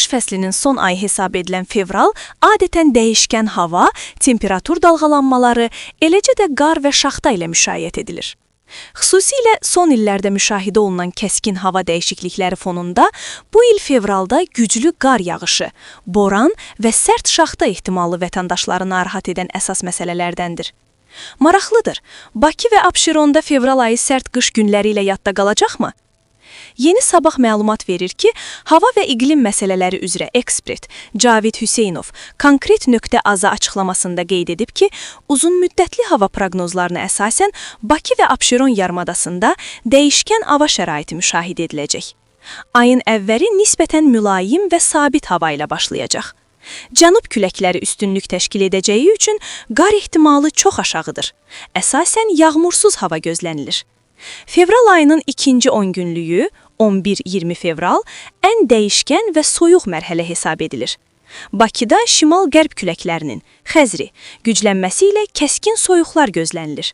Qış fəslinin son ayı hesab edilən fevral adətən dəyişkən hava, temperatur dalğalanmaları, eləcə də qar və şaxta ilə müşayiət edilir. Xüsusilə son illərdə müşahidə olunan kəskin hava dəyişiklikləri fonunda bu il fevralda güclü qar yağışı, boran və sərt şaxta ehtimalı vətəndaşları narahat edən əsas məsələlərdəndir. Maraqlıdır, Bakı və Abşeronda fevral ayı sərt qış günləri ilə yadda qalacaqmı? Yeni Sabah məlumat verir ki, hava və iqlim məsələləri üzrə ekspert Cavid Hüseynov konkret.az açıqlamasında qeyd edib ki, uzun müddətli hava proqnozlarına əsasən Bakı və Abşeron yarımadasında dəyişkən hava şəraiti müşahidə ediləcək. Ayın əvvəli nisbətən mülayim və sabit hava ilə başlayacaq. Cənub küləkləri üstünlük təşkil edəcəyi üçün qar ehtimalı çox aşağıdır. Əsasən yağmursuz hava gözlənilir. Fevral ayının ikinci 10 günlüyü, 11-20 fevral, ən dəyişkən və soyuq mərhələ hesab edilir. Bakıda şimal-qərb küləklərinin, xəzri, güclənməsi ilə kəskin soyuqlar gözlənilir.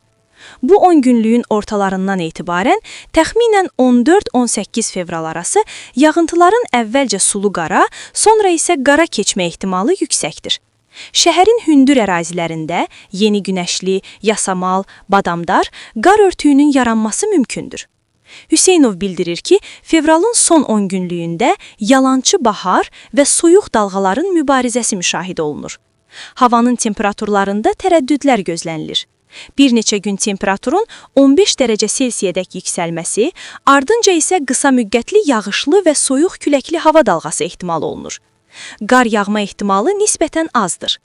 Bu 10 günlüyün ortalarından etibarən təxminən 14-18 fevral arası yağıntıların əvvəlcə sulu qara, sonra isə qara keçmə ehtimalı yüksəkdir. Şəhərin hündür ərazilərində yeni günəşli, yasamal, badamdar, qar örtüyünün yaranması mümkündür. Hüseynov bildirir ki, fevralın son 10 günlüyündə yalançı bahar və soyuq dalğaların mübarizəsi müşahidə olunur. Havanın temperaturlarında tərəddüdlər gözlənilir. Bir neçə gün temperaturun 15 dərəcə Selsiyədək yüksəlməsi, ardınca isə qısa müddətli yağışlı və soyuq küləkli hava dalğası ehtimal olunur. Qar yağma ehtimalı nisbətən azdır.